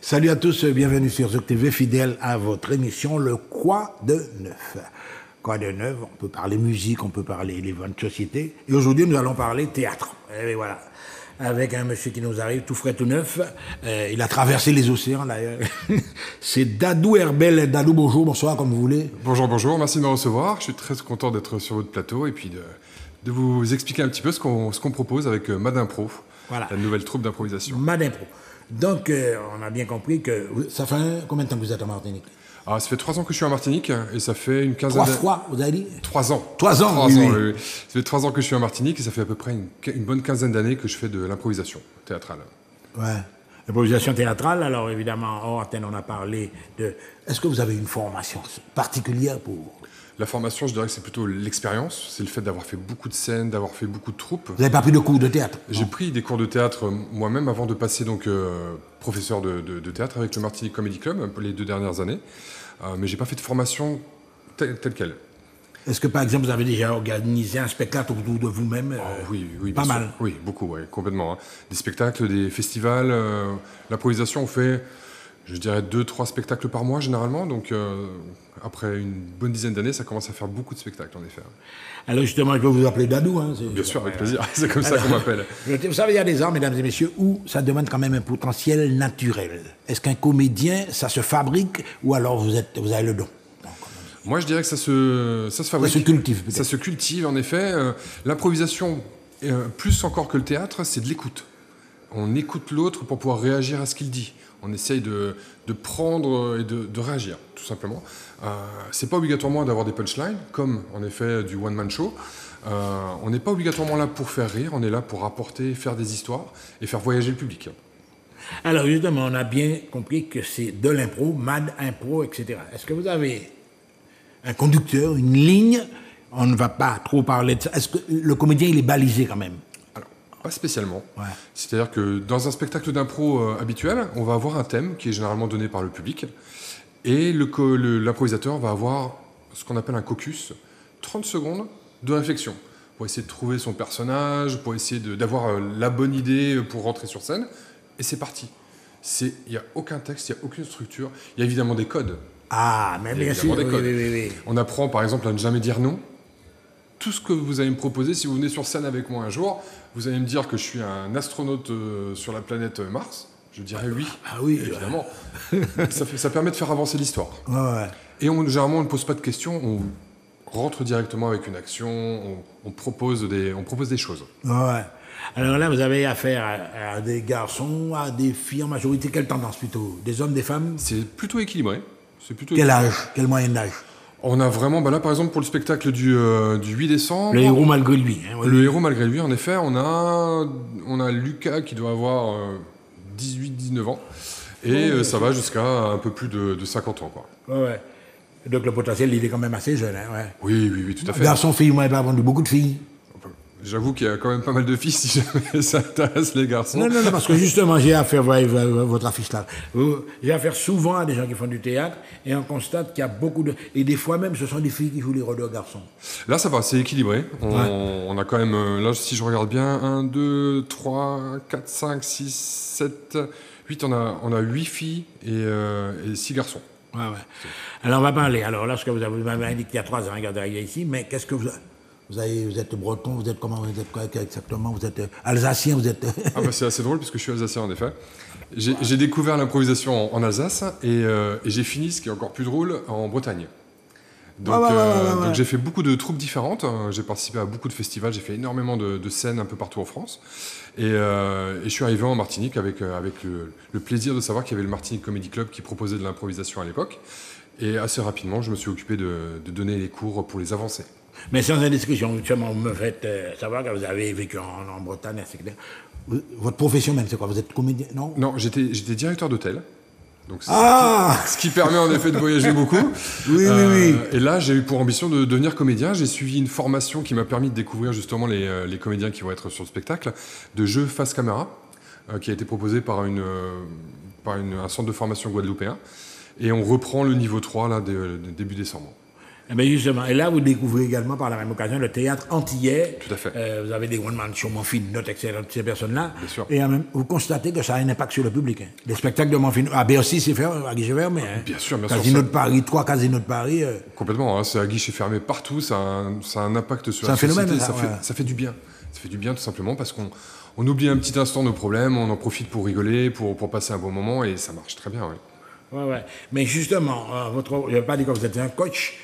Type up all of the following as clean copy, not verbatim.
Salut à tous, bienvenue sur Zouk TV, fidèle à votre émission Le Quoi de Neuf. Quoi de Neuf, on peut parler musique, on peut parler événements de société. Et aujourd'hui, nous allons parler théâtre. Et voilà, avec un monsieur qui nous arrive tout frais, tout neuf. Il a traversé les océans d'ailleurs. C'est Dadou Herbel. Dadou, bonjour, bonsoir, comme vous voulez. Bonjour, bonjour, merci de me recevoir. Je suis très content d'être sur votre plateau et puis de vous expliquer un petit peu ce qu'on propose avec Mad Impro, Voilà. La nouvelle troupe d'improvisation. Mad Impro. Donc, on a bien compris que... Ça fait combien de temps que vous êtes en Martinique? Ah, ça fait 3 ans que je suis en Martinique et ça fait une quinzaine 3 fois, vous avez dit? 3 ans. 3 ans, 3 oui, ans, oui. oui. Ça fait 3 ans que je suis en Martinique et ça fait à peu près une bonne quinzaine d'années que je fais de l'improvisation théâtrale. Ouais. L'improvisation théâtrale, alors évidemment, hors antenne, on a parlé de... Est-ce que vous avez une formation particulière pour... La formation, je dirais que c'est plutôt l'expérience, c'est le fait d'avoir fait beaucoup de scènes, d'avoir fait beaucoup de troupes. Vous n'avez pas pris de cours de théâtre? J'ai pris des cours de théâtre moi-même avant de passer donc professeur de théâtre avec le Martinique Comedy Club les 2 dernières années. Mais j'ai pas fait de formation telle quelle. Est-ce que par exemple vous avez déjà organisé un spectacle autour de vous-même? Oui, pas bien mal. sûr. Oui, beaucoup, ouais, complètement. Hein. Des spectacles, des festivals. L'improvisation, on fait, je dirais, 2-3 spectacles par mois généralement. Donc après une bonne dizaine d'années, ça commence à faire beaucoup de spectacles en effet. Alors justement, je peux vous appeler Dadou. Hein, bien sûr, avec plaisir. C'est comme ça qu'on m'appelle. Vous savez, il y a des arts, mesdames et messieurs, où ça demande quand même un potentiel naturel. Est-ce qu'un comédien, ça se fabrique ou alors vous avez le don? Moi, je dirais que ça se fabrique. Ça se cultive, peut-être. Ça se cultive, en effet. L'improvisation, plus encore que le théâtre, c'est de l'écoute. On écoute l'autre pour pouvoir réagir à ce qu'il dit. On essaye de prendre et de réagir, tout simplement. C'est pas obligatoirement d'avoir des punchlines, comme en effet du one-man show. On n'est pas obligatoirement là pour faire rire, on est là pour apporter, faire des histoires et faire voyager le public. Alors justement, on a bien compris que c'est de l'impro, Mad Impro, etc. Est-ce que vous avez un conducteur, une ligne? On ne va pas trop parler de ça. Est-ce que le comédien, il est balisé quand même? Alors, pas spécialement. Ouais. C'est-à-dire que dans un spectacle d'impro habituel, on va avoir un thème qui est généralement donné par le public. Et l'improvisateur va avoir ce qu'on appelle un caucus, 30 secondes de réflexion, pour essayer de trouver son personnage, pour essayer d'avoir la bonne idée pour rentrer sur scène. Et c'est parti. Il n'y a aucun texte, il n'y a aucune structure. Il y a évidemment des codes. Ah, mais bien sûr, oui. On apprend par exemple à ne jamais dire non. Tout ce que vous allez me proposer, si vous venez sur scène avec moi un jour, vous allez me dire que je suis un astronaute sur la planète Mars. Je dirais oui. Ah oui, évidemment. Ça permet de faire avancer l'histoire. Ouais. Et généralement, on ne pose pas de questions, on rentre directement avec une action, on propose des choses. Ouais. Alors là, vous avez affaire à des garçons, à des filles en majorité. Quelle tendance plutôt? Des hommes, des femmes? C'est plutôt équilibré. Quel âge? Quel moyen d'âge? On a vraiment, là par exemple pour le spectacle du 8 décembre... Le héros malgré lui. Hein, oui. Le héros malgré lui, en effet, on a Lucas qui doit avoir 18-19 ans. Et ça va jusqu'à un peu plus de 50 ans. Quoi. Ouais. Donc le potentiel, il est quand même assez jeune. Hein, ouais. Oui, tout à fait. Garçon, fille, moi, il va vendu beaucoup de filles. J'avoue qu'il y a quand même pas mal de filles si jamais ça intéresse les garçons. Non, parce que justement, j'ai affaire, voyez, votre affiche là, j'ai affaire souvent à des gens qui font du théâtre et on constate qu'il y a beaucoup de... Et des fois même, ce sont des filles qui jouent les rôles de garçons. Là, ça va, c'est équilibré. On a quand même, là, si je regarde bien, 1, 2, 3, 4, 5, 6, 7, 8, on a 8 filles et 6 garçons. Ouais. Alors, on va parler. Alors là, ce que vous m'avez indiqué il y a 3 ans, regardez, arrivé ici, mais qu'est-ce que vous êtes breton, vous êtes comment, vous êtes quoi exactement? Vous êtes alsacien, vous êtes... C'est assez drôle parce que je suis alsacien en effet. J'ai découvert l'improvisation en Alsace et j'ai fini, ce qui est encore plus drôle, en Bretagne. Donc j'ai fait beaucoup de troupes différentes, j'ai participé à beaucoup de festivals, j'ai fait énormément de scènes un peu partout en France. Et je suis arrivé en Martinique avec le plaisir de savoir qu'il y avait le Martinique Comedy Club qui proposait de l'improvisation à l'époque. Et assez rapidement, je me suis occupé de donner les cours pour les avancer. Mais sans indiscrétion, justement, vous me faites savoir que vous avez vécu en Bretagne, etc. Votre profession même, c'est quoi? Vous êtes comédien, non? Non, j'étais directeur d'hôtel. Donc ce qui permet en effet de voyager beaucoup. Oui. Et là, j'ai eu pour ambition de devenir comédien. J'ai suivi une formation qui m'a permis de découvrir justement les comédiens qui vont être sur le spectacle, de jeu face caméra, qui a été proposé par un centre de formation guadeloupéen. Et on reprend le niveau 3 là, début décembre. Eh bien justement, et là vous découvrez également par la même occasion le théâtre antillais. Tout à fait. Vous avez des grandes mentions, Monfine, notre excellente, ces personnes-là. Bien sûr. Et vous constatez que ça a un impact sur le public. Hein. Les spectacles de Monfine, à Bercy, c'est fait à guichet fermé. Hein. Bien sûr. Casino de Paris, 3 casinos de Paris. Complètement, hein, c'est à guichet fermé partout, ça a un impact sur la société. Phénomène, ça fait du bien. Ça fait du bien tout simplement parce qu'on oublie un petit instant nos problèmes, on en profite pour rigoler, pour passer un bon moment et ça marche très bien. Oui. Ouais. Mais justement, je ne vais pas dire que vous êtes un coach,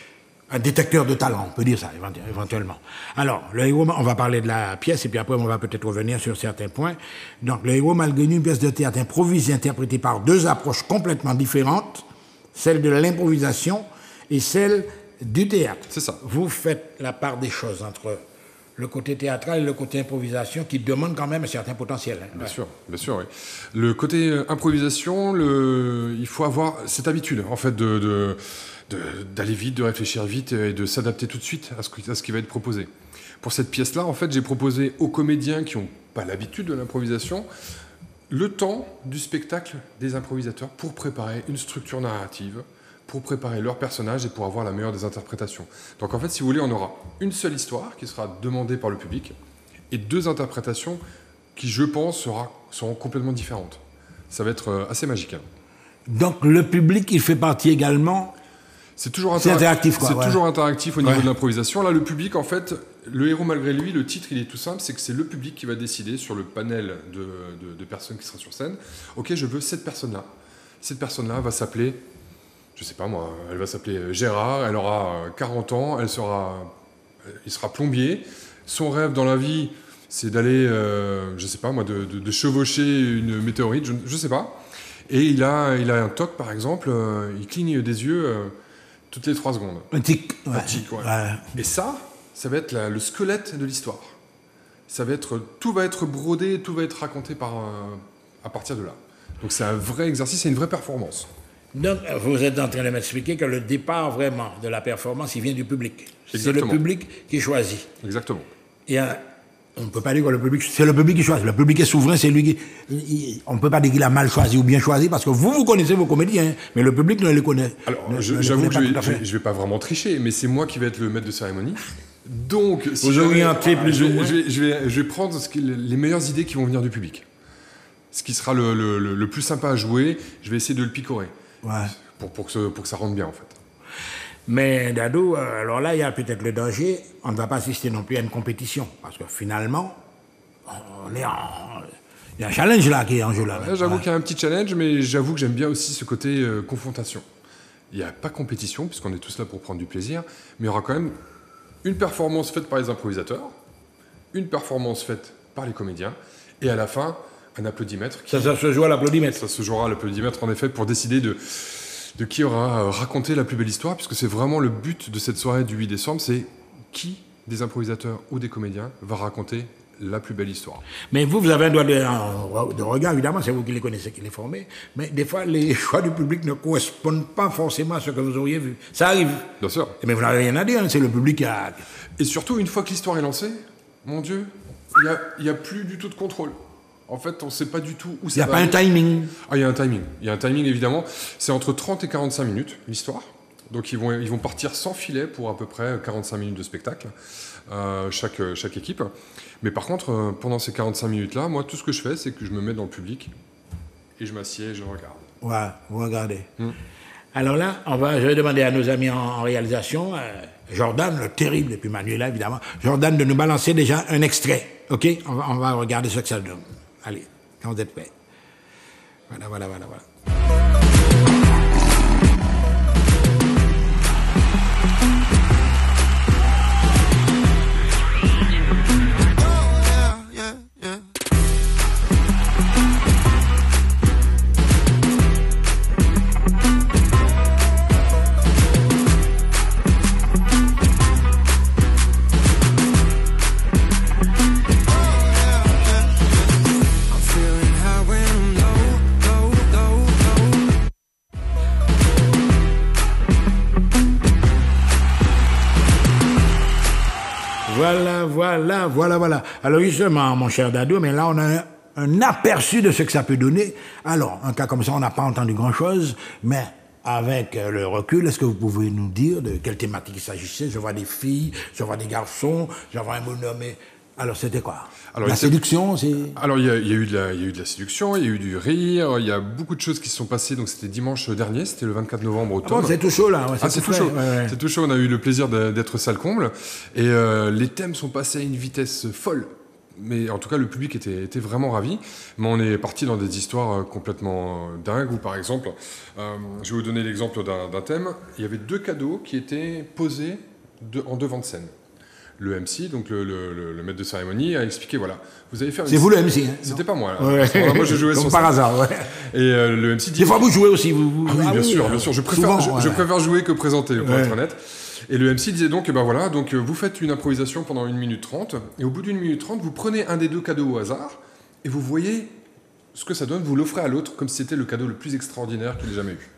un détecteur de talent, on peut dire ça éventuellement. Alors, le héros, on va parler de la pièce et puis après on va peut-être revenir sur certains points. Donc, le héros malgré nous, une pièce de théâtre improvisée interprétée par deux approches complètement différentes, celle de l'improvisation et celle du théâtre. C'est ça. Vous faites la part des choses entre le côté théâtral et le côté improvisation qui demande quand même un certain potentiel. Hein. Bien sûr, oui. Le côté improvisation, il faut avoir cette habitude en fait d'aller vite, de réfléchir vite et de s'adapter tout de suite à ce qui va être proposé. Pour cette pièce-là, en fait, j'ai proposé aux comédiens qui n'ont pas l'habitude de l'improvisation le temps du spectacle des improvisateurs pour préparer une structure narrative, pour préparer leur personnage et pour avoir la meilleure des interprétations. Donc en fait, si vous voulez, on aura une seule histoire qui sera demandée par le public et deux interprétations qui, je pense, seront complètement différentes. Ça va être assez magique. Hein. Donc le public, il fait partie également... C'est toujours interactif, quoi. C'est toujours interactif au niveau de l'improvisation. Là, le public, en fait, le héros malgré lui, le titre, il est tout simple, c'est que c'est le public qui va décider sur le panel de personnes qui sera sur scène. Ok, je veux cette personne-là. Cette personne-là va s'appeler... Je sais pas moi, elle va s'appeler Gérard, elle aura 40 ans, il sera plombier. Son rêve dans la vie, c'est d'aller, je sais pas moi, de chevaucher une météorite, je sais pas. Et il a un TOC par exemple, il cligne des yeux toutes les 3 secondes. Un tic. Un tic, ouais. Et ça va être le squelette de l'histoire. Tout va être brodé, tout va être raconté à partir de là. Donc c'est un vrai exercice, c'est une vraie performance. Donc, vous êtes en train de m'expliquer que le départ vraiment de la performance, il vient du public. C'est le public qui choisit. Exactement. Et on ne peut pas dire que c'est le public qui choisit. Le public est souverain, c'est lui qui... On ne peut pas dire qu'il a mal choisi ou bien choisi, parce que vous connaissez vos comédiens, mais le public ne les connaît. Alors, j'avoue que je ne vais pas vraiment tricher, mais c'est moi qui vais être le maître de cérémonie. Donc, si vous orientez plus ou moins. Je vais prendre les meilleures idées qui vont venir du public. Ce qui sera le plus sympa à jouer, je vais essayer de le picorer. Ouais. Pour que ça rentre bien, en fait. Mais Dadou, alors là, il y a peut-être le danger, on ne va pas assister non plus à une compétition, parce que finalement, il y a un challenge là qui est en jeu là. J'avoue qu'il y a un petit challenge, mais j'avoue que j'aime bien aussi ce côté confrontation. Il n'y a pas compétition, puisqu'on est tous là pour prendre du plaisir, mais il y aura quand même une performance faite par les improvisateurs, une performance faite par les comédiens, et à la fin... un applaudimètre. Ça se joue à l'applaudimètre. Ça se jouera à l'applaudimètre, en effet, pour décider de qui aura raconté la plus belle histoire, puisque c'est vraiment le but de cette soirée du 8 décembre, c'est qui des improvisateurs ou des comédiens va raconter la plus belle histoire. Mais vous avez un droit de regard, évidemment, c'est vous qui les connaissez, qui les formez, mais des fois, les choix du public ne correspondent pas forcément à ce que vous auriez vu. Ça arrive. Bien sûr. Mais vous n'avez rien à dire, hein, c'est le public qui a... Et surtout, une fois que l'histoire est lancée, mon Dieu, il n'y a plus du tout de contrôle. En fait, on ne sait pas du tout où ça va. Il n'y a pas un timing. Ah, il y a un timing. Il y a un timing, évidemment. C'est entre 30 et 45 minutes, l'histoire. Donc, ils vont partir sans filet pour à peu près 45 minutes de spectacle, chaque équipe. Mais par contre, pendant ces 45 minutes-là, moi, tout ce que je fais, c'est que je me mets dans le public et je m'assieds et je regarde. Ouais, vous regardez. Alors là, je vais demander à nos amis en réalisation, Jordan, le terrible, et puis Manuela, évidemment, Jordan, de nous balancer déjà un extrait. OK? On va regarder ce que ça donne. Allez, quand vous êtes prêts. Voilà. Voilà. Alors justement, mon cher Dadou, mais là on a un aperçu de ce que ça peut donner. Alors, un cas comme ça, on n'a pas entendu grand-chose, mais avec le recul, est-ce que vous pouvez nous dire de quelle thématique il s'agissait? Je vois des filles, je vois des garçons, je vois un bonhomme. Alors, c'était quoi? Alors, la séduction, c'est... Alors, il y a eu de la séduction, il y a eu du rire, il y a beaucoup de choses qui se sont passées. Donc, c'était dimanche dernier, c'était le 24 novembre au Tôme. C'est tout chaud, là. Ouais, c'est tout chaud. Ouais. C'est tout chaud, on a eu le plaisir d'être salle comble. Et les thèmes sont passés à une vitesse folle. Mais en tout cas, le public était vraiment ravi. Mais on est parti dans des histoires complètement dingues. Où, par exemple, je vais vous donner l'exemple d'un thème. Il y avait 2 cadeaux qui étaient posés en devant de scène. Le MC, donc le maître de cérémonie, a expliqué, voilà, vous allez faire... C'est vous le MC, hein? C'était pas moi, là. Ouais. Moi, je jouais comme par hasard, ouais. Et le MC dit... Des fois, vous jouez aussi, vous... Ah oui, bien sûr. Je préfère jouer que présenter, pour être honnête. Et le MC disait donc, voilà, donc vous faites une improvisation pendant 1 minute 30, et au bout d'1 minute 30, vous prenez un des 2 cadeaux au hasard, et vous voyez ce que ça donne, vous l'offrez à l'autre, comme si c'était le cadeau le plus extraordinaire qu'il ait jamais eu.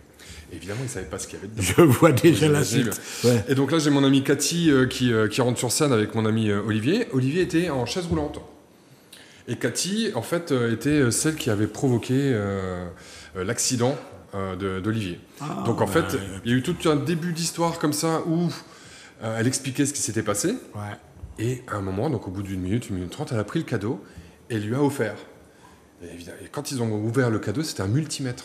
Et évidemment, il ne savait pas ce qu'il y avait dedans. Je vois déjà la suite. Ouais. Et donc là, j'ai mon ami Cathy qui rentre sur scène avec mon ami Olivier. Olivier était en chaise roulante. Et Cathy, en fait, était celle qui avait provoqué l'accident d'Olivier. Donc en fait, il y a eu tout un début d'histoire comme ça où elle expliquait ce qui s'était passé. Ouais. Et à un moment, donc au bout d'1 minute 30, elle a pris le cadeau et lui a offert. Et quand ils ont ouvert le cadeau, c'était un multimètre.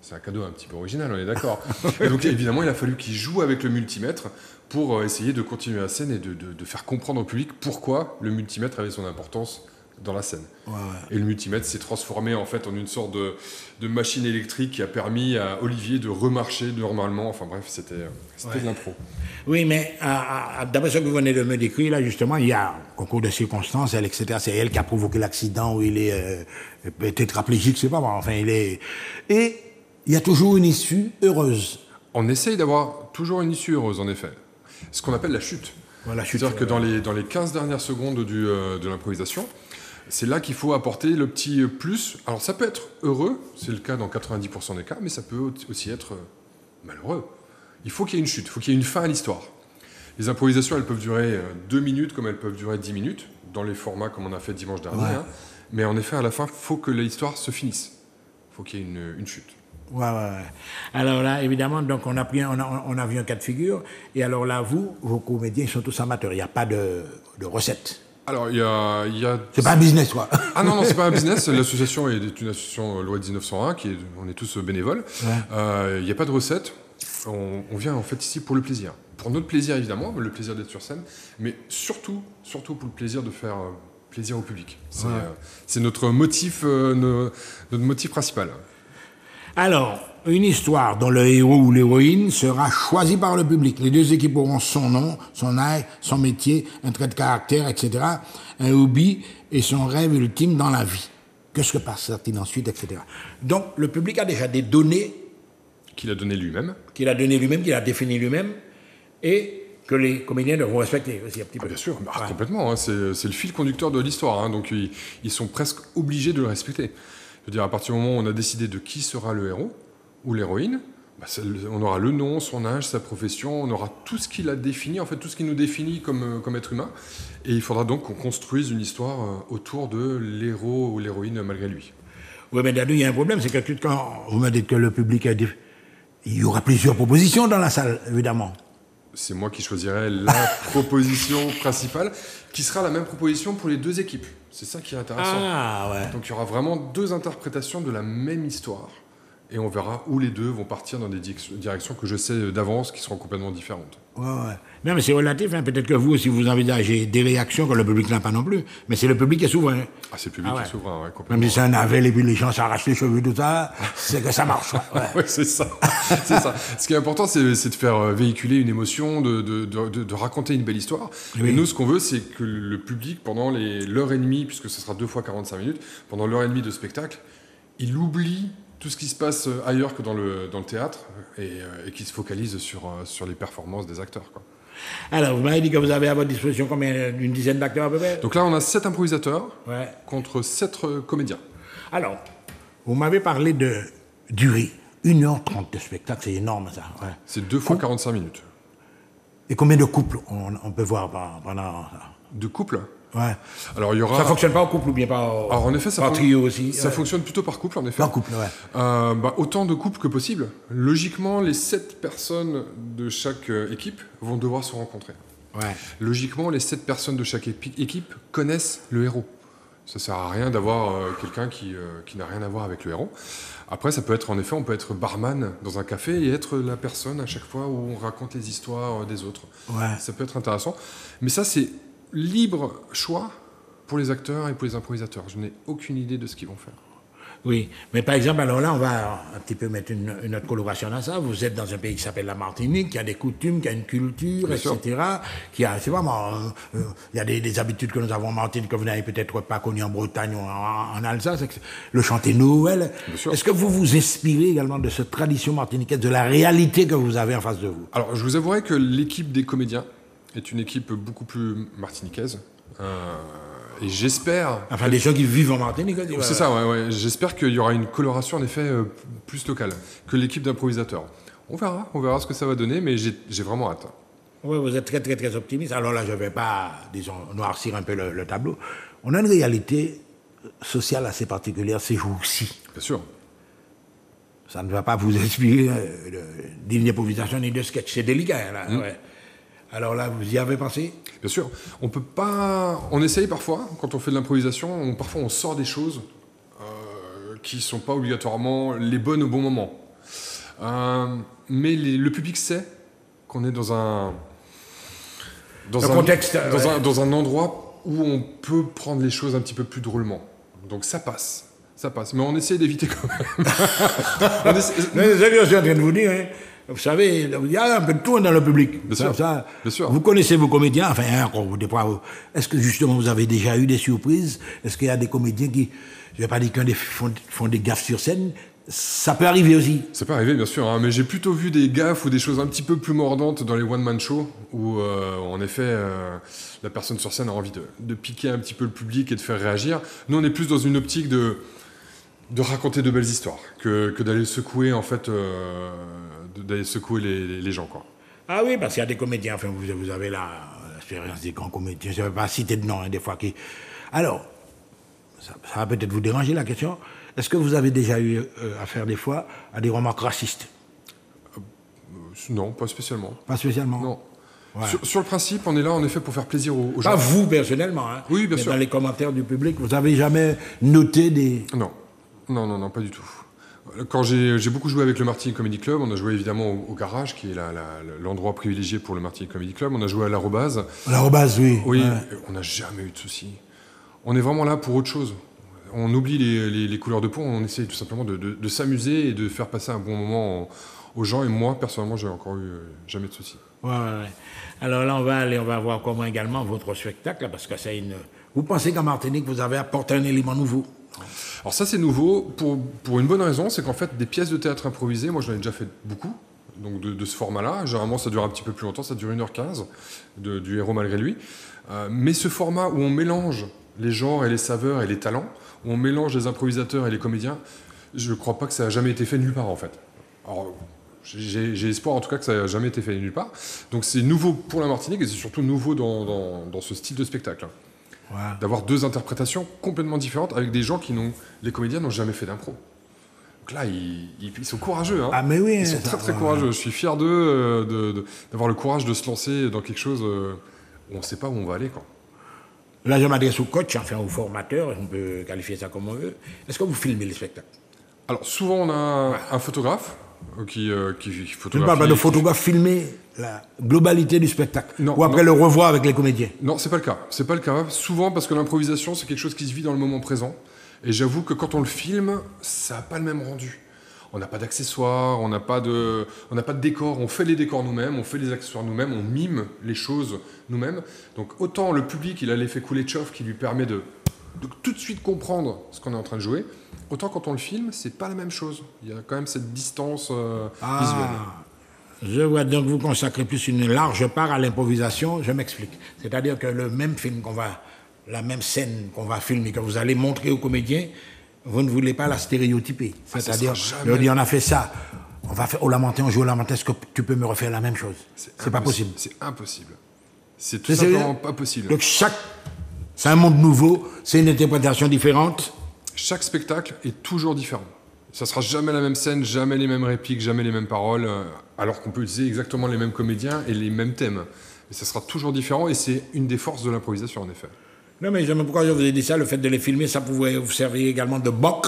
C'est un cadeau un petit peu original, on est d'accord. Et donc évidemment, il a fallu qu'il joue avec le multimètre pour essayer de continuer la scène et de faire comprendre au public pourquoi le multimètre avait son importance dans la scène. Ouais. Et le multimètre s'est transformé en fait en une sorte de machine électrique qui a permis à Olivier de remarcher normalement. Enfin bref, c'était de l'impro. Oui, mais d'après ce que vous venez de me décrire, là, justement, il y a un concours de circonstances, etc. C'est elle qui a provoqué l'accident où il est tétraplégique, je sais pas, enfin, il est... Et il y a toujours une issue heureuse. On essaye d'avoir toujours une issue heureuse, en effet. Ce qu'on appelle la chute. Voilà, c'est-à-dire que dans les 15 dernières secondes de l'improvisation, c'est là qu'il faut apporter le petit plus. Alors ça peut être heureux, c'est le cas dans 90% des cas, mais ça peut aussi être malheureux. Il faut qu'il y ait une chute, il faut qu'il y ait une fin à l'histoire. Les improvisations, elles peuvent durer 2 minutes comme elles peuvent durer 10 minutes, dans les formats comme on a fait dimanche dernier. Ouais. Hein. Mais en effet, à la fin, il faut que l'histoire se finisse. Il faut qu'il y ait une chute. Ouais. Alors là, évidemment, donc on a vu un cas de figure. Et alors là, vos comédiens, ils sont tous amateurs. Il n'y a pas de recette. Alors, il y a... C'est pas un business, quoi. Ah non, c'est pas un business. L'association est une association loi 1901, on est tous bénévoles. Ouais. Il n'y a pas de recette. On vient en fait ici pour le plaisir. Pour notre plaisir, évidemment, le plaisir d'être sur scène, mais surtout pour le plaisir de faire plaisir au public. C'est notre motif principal. Alors, une histoire dont le héros ou l'héroïne sera choisi par le public. Les 2 équipes auront son nom, son âge, son métier, un trait de caractère, etc., un hobby et son rêve ultime dans la vie. Que se passe-t-il ensuite, etc. Donc, le public a déjà des données... Qu'il a donné lui-même. Qu'il a défini lui-même, et que les comédiens devront respecter aussi un petit peu. Bien sûr, complètement. Hein, c'est le fil conducteur de l'histoire, hein, donc ils sont presque obligés de le respecter. Je veux dire, à partir du moment où on a décidé de qui sera le héros ou l'héroïne, on aura le nom, son âge, sa profession, on aura tout ce qu'il a défini, en fait tout ce qui nous définit comme être humain, et il faudra donc qu'on construise une histoire autour de l'héros ou l'héroïne malgré lui. Oui, mais Dadou, il y a un problème, c'est que quand vous me dites que le public a dit, il y aura plusieurs propositions dans la salle, évidemment. C'est moi qui choisirai la proposition principale, qui sera la même proposition pour les 2 équipes. C'est ça qui est intéressant. Donc il y aura vraiment 2 interprétations de la même histoire. Et on verra où les 2 vont partir dans des directions que je sais d'avance qui seront complètement différentes. Ouais. Non, mais c'est relatif. Hein. Peut-être que vous aussi, vous envisagez des réactions que le public n'a pas non plus. Mais c'est le public qui est souverain. Ah, c'est le public qui est souverain, complètement. Même si c'est un navel et puis les gens s'arrachent les cheveux, tout ça, c'est que ça marche. Ouais, c'est ça. C'est ça. Ce qui est important, c'est de faire véhiculer une émotion, de raconter une belle histoire. Oui. Et nous, ce qu'on veut, c'est que le public, pendant l'heure et demie, puisque ce sera 2 fois 45 minutes, pendant l'heure et demie de spectacle, il oublie tout ce qui se passe ailleurs que dans le théâtre et qui se focalise sur les performances des acteurs, quoi. Alors, vous m'avez dit que vous avez à votre disposition combien, une dizaine d'acteurs à peu près? Donc là, on a 7 improvisateurs contre 7 comédiens. Alors, vous m'avez parlé de durée. 1h30 de spectacle, c'est énorme, ça. Ouais. C'est 2 fois 45 minutes. Et combien de couples on peut voir pendant ça? De couples? Ouais. Alors, il y aura... Ça fonctionne pas en couple ou bien pas Alors, en effet, par trio aussi? Ça fonctionne plutôt par couple, en effet. Par couple, ouais. Autant de couples que possible. Logiquement, les 7 personnes de chaque équipe vont devoir se rencontrer. Ouais. Logiquement, les 7 personnes de chaque équipe connaissent le héros. Ça sert à rien d'avoir quelqu'un qui n'a rien à voir avec le héros. Après, ça peut être, en effet, on peut être barman dans un café et être la personne à chaque fois où on raconte les histoires des autres. Ouais. Ça peut être intéressant. Mais ça, c'est libre choix pour les acteurs et pour les improvisateurs. Je n'ai aucune idée de ce qu'ils vont faire. Oui, mais par exemple, alors là, on va un petit peu mettre une autre coloration dans ça. Vous êtes dans un pays qui s'appelle la Martinique, qui a des coutumes, qui a une culture, Bien etc. sûr. Qui a, c'est vraiment, il y a des habitudes que nous avons en Martinique que vous n'avez peut-être pas connues en Bretagne ou en Alsace. Le chanter Noël. Bien sûr. Est-ce que vous vous inspirez également de cette tradition martiniquaise, de la réalité que vous avez en face de vous? Alors, je vous avouerai que l'équipe des comédiens est une équipe beaucoup plus martiniquaise. Et j'espère... Enfin, des gens qui vivent en Martinique. C'est ça, ouais. J'espère qu'il y aura une coloration, en effet, plus locale que l'équipe d'improvisateurs. On verra ce que ça va donner, mais j'ai vraiment hâte. Oui, vous êtes très, très, très optimiste. Alors là, je ne vais pas, disons, noircir un peu le tableau. On a une réalité sociale assez particulière ces jours-ci. Bien sûr. Ça ne va pas vous inspirer d'une improvisation ni de sketch. C'est délicat, là. Ouais. Alors là, vous y avez pensé? Bien sûr. On peut pas... On essaye parfois, quand on fait de l'improvisation, parfois on sort des choses qui ne sont pas obligatoirement les bonnes au bon moment. Mais le public sait qu'on est dans un contexte, dans un endroit où on peut prendre les choses un petit peu plus drôlement. Donc ça passe. Mais on essaie d'éviter quand même. Mais c'est ce que je suis en train de vous dire, hein. Vous savez, il y a un peu de tout dans le public. Bien sûr. Vous connaissez vos comédiens, enfin, des fois, est-ce que justement vous avez déjà eu des surprises? Est-ce qu'il y a des comédiens qui, je ne vais pas dire qu'ils font des gaffes sur scène? Ça peut arriver aussi. Ça peut arriver, bien sûr, hein, mais j'ai plutôt vu des gaffes ou des choses un petit peu plus mordantes dans les one-man shows, où en effet, la personne sur scène a envie de piquer un petit peu le public et de faire réagir. Nous, on est plus dans une optique de raconter de belles histoires que d'aller secouer, en fait, d'aller secouer les gens, quoi. Ah oui, parce qu'il y a des comédiens, enfin, vous avez l'expérience des grands comédiens, je ne vais pas citer de nom, hein, des fois qui... Alors, ça va peut-être vous déranger la question. Est-ce que vous avez déjà eu affaire des fois à des remarques racistes? Non, pas spécialement. Pas spécialement? Non. Ouais. Sur le principe, on est là en effet pour faire plaisir aux gens. Pas vous personnellement, hein, oui, bien mais sûr. dans les commentaires du public, vous avez jamais noté des... Non, pas du tout. Quand j'ai beaucoup joué avec le Martinique Comedy Club, on a joué évidemment au Garage, qui est l'endroit privilégié pour le Martinique Comedy Club. On a joué à l'Arobase. L'Arobase, oui. Oui, ouais. On n'a jamais eu de soucis. On est vraiment là pour autre chose. On oublie les couleurs de peau, on essaye tout simplement de s'amuser et de faire passer un bon moment aux gens. Et moi, personnellement, j'ai encore eu jamais de soucis. Ouais. Alors là, on va voir comment également votre spectacle, parce que c'est une... Vous pensez qu'en Martinique, vous avez apporté un élément nouveau? Alors ça, c'est nouveau pour une bonne raison, c'est qu'en fait, des pièces de théâtre improvisées, moi, j'en ai déjà fait beaucoup, donc de ce format-là. Généralement, ça dure un petit peu plus longtemps, ça dure 1h15, du héros malgré lui. Mais ce format où on mélange les genres et les saveurs et les talents, où on mélange les improvisateurs et les comédiens, je ne crois pas que ça a jamais été fait nulle part, en fait. Alors, j'ai espoir, en tout cas, que ça n'a jamais été fait nulle part. Donc c'est nouveau pour la Martinique, et c'est surtout nouveau dans ce style de spectacle. Ouais. D'avoir 2 interprétations complètement différentes avec des gens les comédiens n'ont jamais fait d'impro. Donc là, ils sont courageux. Hein. Ah mais oui. Ils sont très très courageux. Je suis fier d'eux, d'avoir le courage de se lancer dans quelque chose où on ne sait pas où on va aller, quoi. Là, je m'adresse au coach, enfin au formateur, on peut qualifier ça comme on veut. Est-ce que vous filmez les spectacles? Alors souvent, on a un photographe qui photographie. Je ne parle pas de photographe filmer la globalité du spectacle. Non, ou après le revoir avec les comédiens. Non, c'est pas le cas. C'est pas le cas. Souvent parce que l'improvisation, c'est quelque chose qui se vit dans le moment présent. Et j'avoue que quand on le filme, ça n'a pas le même rendu. On n'a pas d'accessoires, on n'a pas de décors. On fait les décors nous-mêmes, on fait les accessoires nous-mêmes, on mime les choses nous-mêmes. Donc autant le public, il a l'effet Kuleshov qui lui permet de tout de suite comprendre ce qu'on est en train de jouer. Autant quand on le filme, c'est pas la même chose. Il y a quand même cette distance visuelle. Je vois donc vous consacrez plus une large part à l'improvisation. Je m'explique. C'est-à-dire que le même film la même scène qu'on va filmer, que vous allez montrer aux comédiens, vous ne voulez pas la stéréotyper. C'est-à-dire, on a fait ça. On va faire au Lamentin, on joue au Lamentin. Est-ce que tu peux me refaire la même chose? C'est pas possible. C'est impossible. C'est tout simplement pas possible. Donc chaque C'est un monde nouveau, c'est une interprétation différente. Chaque spectacle est toujours différent. Ça sera jamais la même scène, jamais les mêmes répliques, jamais les mêmes paroles, alors qu'on peut utiliser exactement les mêmes comédiens et les mêmes thèmes. Mais ça sera toujours différent et c'est une des forces de l'improvisation, en effet. Non, mais je me pourquoi je vous ai dit ça, le fait de les filmer, ça pouvait vous servir également de mock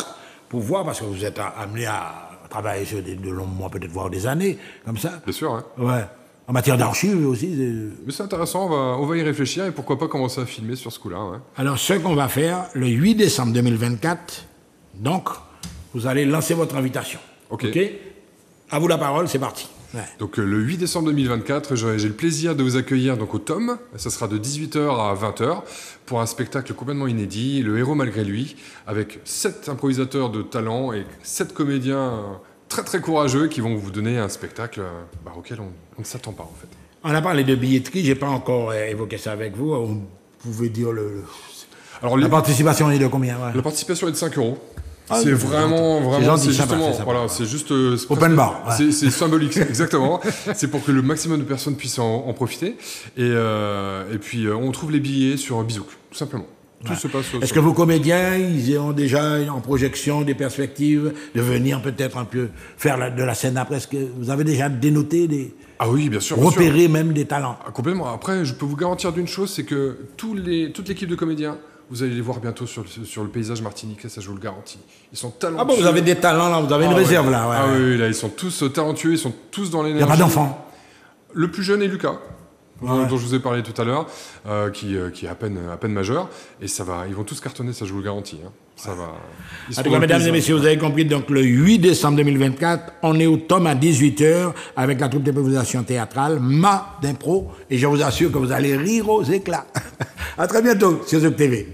pour voir, parce que vous êtes amené à travailler sur de longs mois, peut-être voire des années, comme ça. Bien sûr, hein. Ouais. En matière d'archives aussi. Mais c'est intéressant, on va y réfléchir et pourquoi pas commencer à filmer sur ce coup-là. Ouais. Alors, ce qu'on va faire, le 8 décembre 2024, donc, vous allez lancer votre invitation. Ok. À vous la parole, c'est parti. Ouais. Donc le 8 décembre 2024, j'ai le plaisir de vous accueillir donc, au TOM. Ça sera de 18h à 20h pour un spectacle complètement inédit, Le héros malgré lui, avec 7 improvisateurs de talent et 7 comédiens très très courageux qui vont vous donner un spectacle auquel on ne s'attend pas en fait. On a parlé de billetterie, je n'ai pas encore évoqué ça avec vous. Vous pouvez dire Alors, la participation est de combien? Ouais. La participation est de 5 €. Ah, c'est vraiment, c'est justement, sympa. voilà, c'est juste open bar. Ouais. C'est symbolique, exactement. C'est pour que le maximum de personnes puissent en profiter. Et puis on trouve les billets sur Bizouk, tout simplement. Tout se passe. Est-ce que vos comédiens, ils ont déjà en projection des perspectives de venir peut-être un peu faire de la scène après? Est-ce que vous avez déjà dénoté Ah oui, bien sûr. Repérer même des talents? Complètement. Après, je peux vous garantir d'une chose, c'est que toute l'équipe de comédiens, vous allez les voir bientôt sur le paysage martiniquais, ça je vous le garantis. Ils sont talentueux. Ah bon, vous avez des talents là, vous avez une réserve là. Ouais. Ah oui, là, ils sont tous talentueux, ils sont tous dans l'énergie. Il n'y a pas d'enfants? Le plus jeune est Lucas, dont je vous ai parlé tout à l'heure, qui est à peine majeur. Et ça va, ils vont tous cartonner, ça je vous le garantis. Hein. Ça va. En tout cas, mesdames et messieurs, vous avez compris, donc le 8 décembre 2024, on est au TOM à 18h avec la troupe d'improvisation théâtrale, Ma d'Impro, et je vous assure que vous allez rire aux éclats. À très bientôt sur ZOC TV.